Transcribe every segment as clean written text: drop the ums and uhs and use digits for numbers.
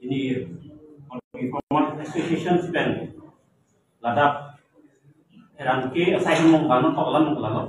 ini Performance Association Span Ladakh heran ke asai mong bangun kawalan mong lalo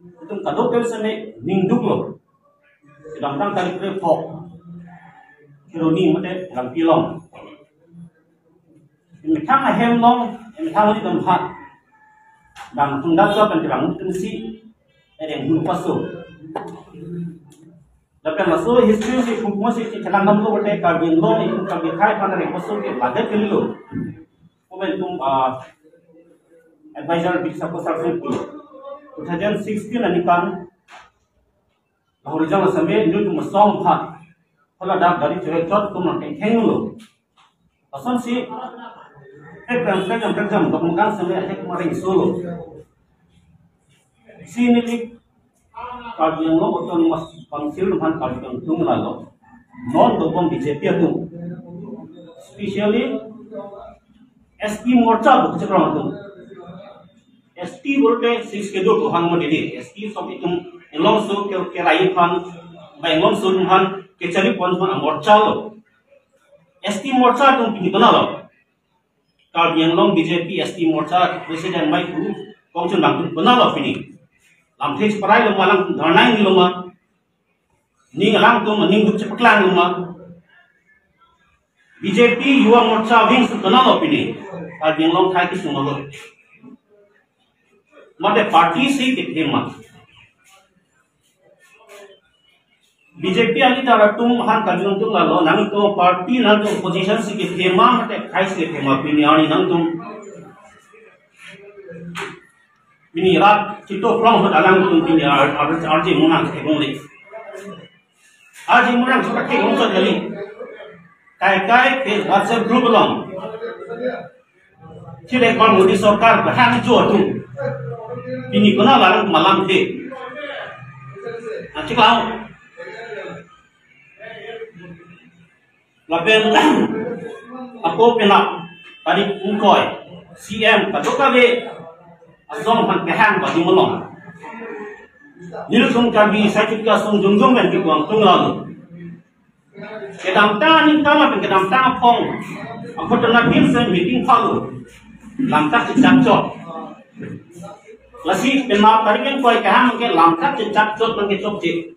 itu kadok ke sene ningduk lo sedang tang kali ke pok kironi mate lang pilong ini kang ahem long ini kang di tempat dan tungdak so kan terang tensi ada yang dulu pasu tapi masuk history si kumpulan si jalan nam lo berde karbin lo itu karbin khai pada yang pasu ke pada kali lo momentum advisor di Sabah Sarjun 2016 anikan horizontal sampai new to masong phat kalau dak dari cerecot tu nak heng lo asan si program kemudian sampai ada kemarin solo sini ni kajian lo betul mas konsil dengan kajian tu lalu non dobong BJP tu especially ST morcha bercakap tu ST बोलते सिक्स के दो हंग में दे ST सब इतम एलोंग सो के राई खान बाइंगोंग सो तुमहान के चली पॉइंट में मोर्चा लो ST मोर्चा तुम किन्हीं बना लो कार बियांगलोंग BJP ST मोर्चा प्रेसिडेंट माइक तू कौन बांग तुम बना लो फिनी लामथेज पराई लो मालंग धरनाई नी लो मा नी अलांग तुम नी गुच्च पकलांग लो मा BJP युवा मोर्चा विंग बना लो फिनी कार बियांगलोंग थाई की सुनो लो मते पार्टी से कितने मत बीजेपी आली तारा तुम हान काजुन तुम लालो नंग तो पार्टी नंग तुम पोजीशन से कितने मां मते खाइस कितने मां पिनियानी नंग तुम पिनी रात चितो फ्रॉम हो दालांग तुम पिनी आरजे मुना के गोले आरजे मुना के के गोंसो जली काय के व्हाट्सएप ग्रुप लॉन्ग चिले कौन मोदी सरकार बहान जो तुम ini kena larang malam deh. Nanti kau, lapen aku pernah tadi ungkoi CM kadok kabe asong pan kehan bagi melong. Nilusung kabi saya juga sung jungjung dan dikuang tunggal. Kedam tani kama pen kedam tani pong. Aku tenang Wilson meeting falu. Lantak dicacot. Lasi penma tarikan koi kahan mungkin lamkat dicacot mungkin cokcik.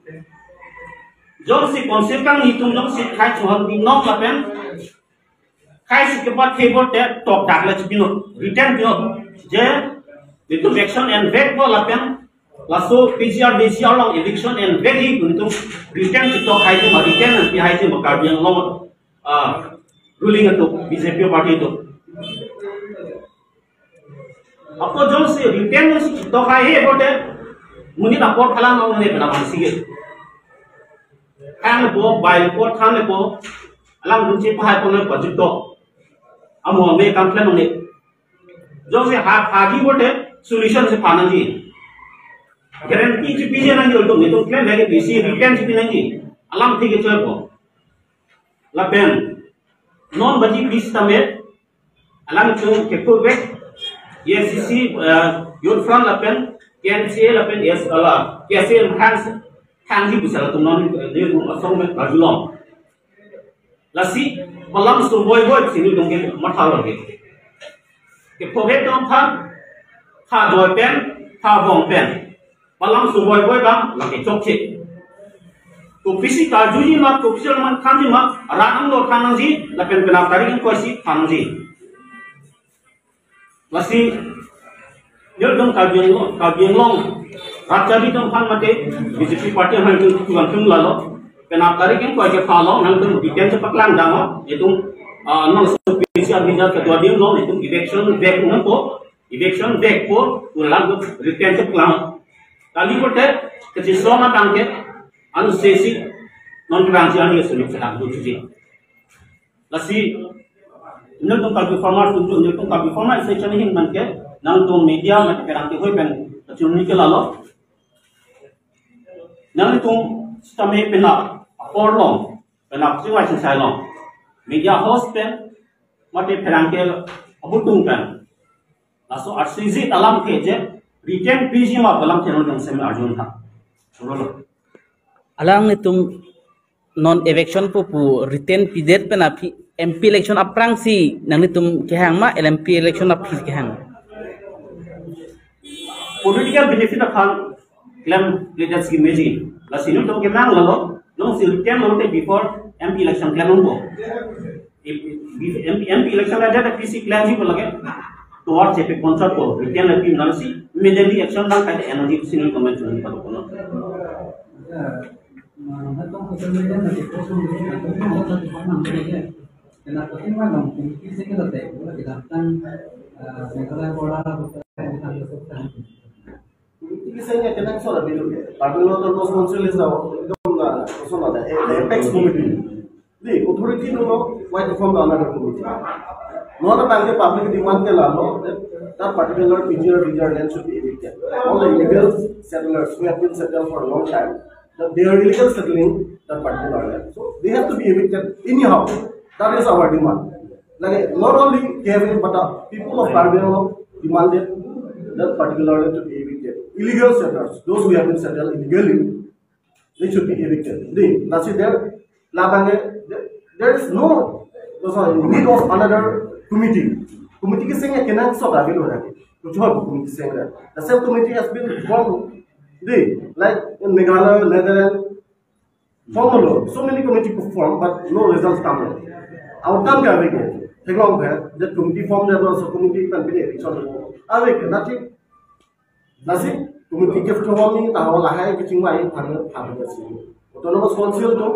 Jom si konsep kang hitung jom si kai cuhan binong lapen. Kai si kepat table te top dak la binong return binong. Je itu eviction and back bo lapen. Laso PCR DCR long eviction and back hi untuk return to kai tu return and pi hai tu makar yang long ruling itu BJP party itu. Apa jom si return si to kai he bote muni raport khalang mau ne bela mansi ge kan bo by report kan le bo alam runci pahai ko ne budget to amo me complain ne jom si hagi bote solution se phanan ji guarantee ji pije na ji to ne to claim lage bc return ji na ji alam thik ge chal ko la ben non baji bis tame alam chung ke ko be EFCC youth front lapen KNCA lapen yes ala KSA enhance hangi busala tumnon ne asong me rajulom lasi balam su boy sini dongge mathalo ge ke poget tom tha boy pen tha bong pen balam su boy ba la ke chokche to pisi ka juji ma to pisi man khanji ma ranang lo khanang ji lapen pena tari ko si khanang ji lasi nyodong kabieng long raja di tempat mate BJP party hang tu tuang lalo kenapa tarik yang kau aja follow nang tu detail cepat lang damo itu nang spesial visa ketua dia lo itu election back po ulang tu return cepat lang kali bote kecil sama tangke anu sesi non transian dia sulit sedang tu cuci lasi nyodong kabi format section hin man ke nang tu media mate kerang ke hoi pen chuni ke lalo nang tu stame pena por long pena siwa sai long media host pen mate kerang ke abutung pen laso arsizi alam ke je return pg ma balam channel jang sem arjun tha alang ni tum non election pupu written pidet pena MP election aprang si nang nitum kehang ma LMP election apis kehang political benefit akan claim leaders ki meji la sinu to ke mang lo no sil ken lo te before MP election claim mo if MP election ada ta kisi claim ji lage towards a concert ko ken la team nansi immediately action lang ka energy sinu comment ni pa ko no Saya kena soal bilu. Parlimen atau dos konsulis dah, itu mana? Kosong ada. Apex committee. Ni authority tu lo, why to form the another committee? Not a bank public demand ke lalu, that particular PGR land should be evicted. All the illegal settlers who have been settled for a long time, they are illegal settling that particular land. So they have to be evicted anyhow. That is our demand. Like not only KFN but people of Parliament demanded that particular land to be evicted. Illegal settlers, those who have been settled illegally, they should be evicted. There is no need of another committee. Committee ki saying cannot stop that. Committee saying that the same committee has been formed. Like in Meghalaya, Netherlands, so many committees formed, but no results come. Outcome क्या आवेगा? ठीक है, जब committee form जब also committee can be election आवेगा, नसी committee के forming ताऊ लाहे कि चिंगा ये फाइनल फाइनल ऐसी autonomous council तो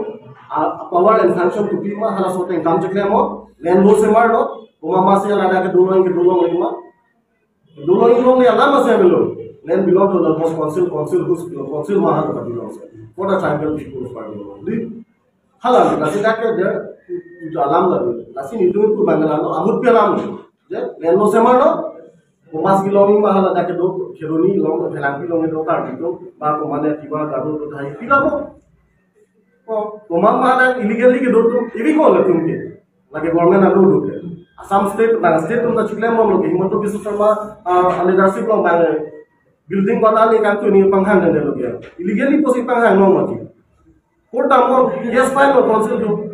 power and function to be मा हला सोते हैं काम चक्रे मो land law से मार लो उमा से लाना के दूलों लगी मा दूलों ने अल्लाह मा से मिलो land belong to the most council मा हला belongs for the tribal people of Parliament hala nasi dah ke dia itu alam lah nasi itu pun banggalan lo amut pi alam je land law se मार लो Mas belonging mahal ada ke do keroni long velang belonging do tar gitu ba ko mane tiba garu do thai pila mo ko mam mahal illegally ke do to ibi ko la tumke lage government alo do Assam state na state tum da chikle mo lo ke Himanta Biswa Sharma leadership lo bang building bana ni kan tu ni panghan ne lo ke illegally ko si panghan no mati court amo yes file lo council do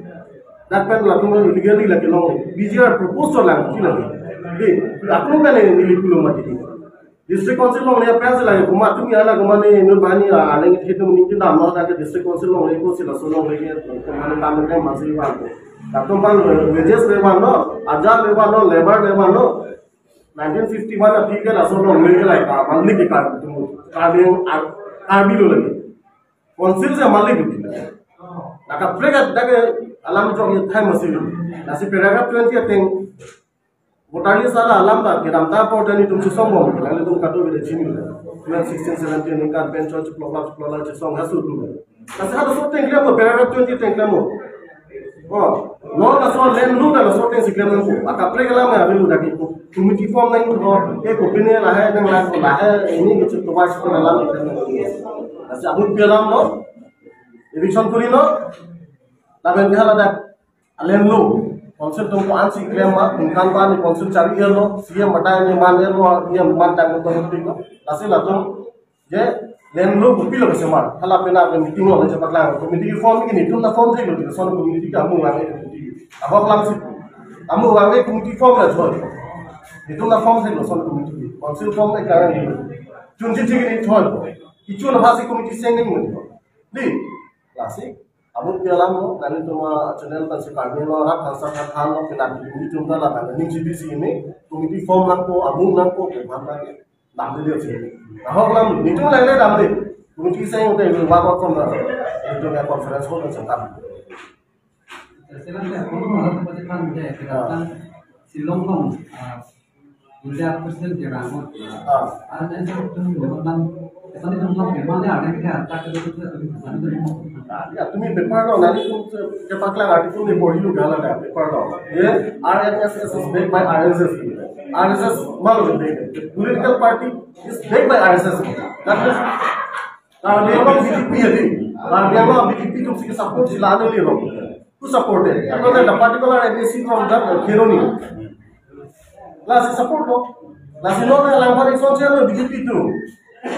that pen la tum illegally la ke long BGR proposed to lang ki lagi आपको क्या नहीं मिली कुलों मत दी district council लोग ने पैसे लगे कुमा तुम यार लगा माने इन्हों बानी आलेंगे थे तुम निकल दाम ना ताकि डिस्ट्रिक्ट काउंसिल लोग ने को सिला सोना होएंगे तुम्हारे काम में क्या मसले बात है तब तुम बाल वेजेस लेवा लो आजार लेवा लो लेबर लेवा लो 1951 अभी के लासों लोग मिल गए का मालिक के कार्ड तुम कार्ड लो लगे काउंसिल से मालिक होती है ताकि प्रेगा alam जो ये था मसले नासी पैराग्राफ 20 अटेंग Votari salah alam tak kita tak tahu ni tuh sombong, lalu tuh kado beda cini lah. 16, 17 ni kan bench ceklok cesong hasil tuh. Tapi ada sesuatu yang kita paragraph 20 yang kita mau. Oh, no ada soal lain lu ada sesuatu yang kita mau. Akap mereka lama ya belum lagi. Committee form lagi tuh, opinion lah ini gitu tuh bahas pun alam. Tapi aku bilang lo, eviction kuri lo, tapi dia ada lain lu. Council तुमको ANSI claim मा इनकान बानी council चारी year लो CM बटाए ने मान year लो ये मान टाइम में तो होती है ऐसे लातो ये लेन लो बुपी लो कैसे मार हला पे ना मीटिंग लो जब पकड़ा कमिटी फॉर्म की नहीं तुम ना फॉर्म थे लो तो सोन कमिटी का अमु वांगे कमिटी अब क्लास अमु वांगे कमिटी फॉर्म ना छोड़ ये तुम ना फॉर्म थे लो सोन कमिटी council फॉर्म में कारण नहीं चुन चिट्ठी की नहीं छोड़ किचु ना भाषी कमिटी से नहीं मिलता दी classic Abu bilang lo, nanti cuma channel tansi kami lo orang tansa kan lo kena ini cuma lah kan, ini GBC ini, komite form langko, abu langko, bukan lagi, nampak dia sini. Nah, kalau itu lagi nampak, komite saya udah itu bawa kom lah, itu kayak conference hall dan sekarang. Sekarang saya mau malah tempat kan dia kita silong dong, udah persen dia ramot, ada yang sebetulnya orang Esani tuh memang ada yang tak ada itu Ya, तुम्हें पेपर लो नानी तुम के पाकला आर्टिकल में पढ़ी लो गाला ना पेपर लो ये RSS is backed by RSS RSS मालूम है political party is backed by RSS that is kalau dia mau BJP है kalau dia mau BJP तुम से support जिलाने ले लो who support है अगर the particular MSC from the Keroni lah support lo lah sih lo ना langkah ekspor lo BJP tu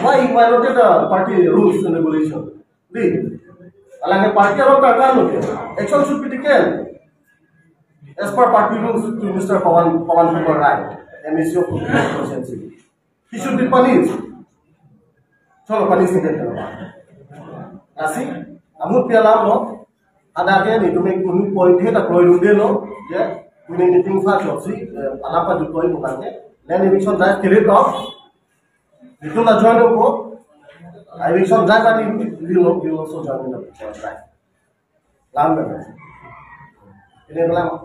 why violated the party rules and regulation Alangnya party atau takkan loh. Action should be taken. As per party rules to Mr. Pawan Kumar Rai, MEC of Constituency. He should be punished. Cholo punish नहीं देते लोग. Así, amut pialam lo. Ada क्या नहीं तुम्हें कुछ point है तो कोई रुंडे लो. जे कुछ meeting था जो सी अलापा जो कोई बुkan के. Then eviction drive kill it off. Itu ना join को. Eviction drive आणि will also join the drive. Lam में. ini adalah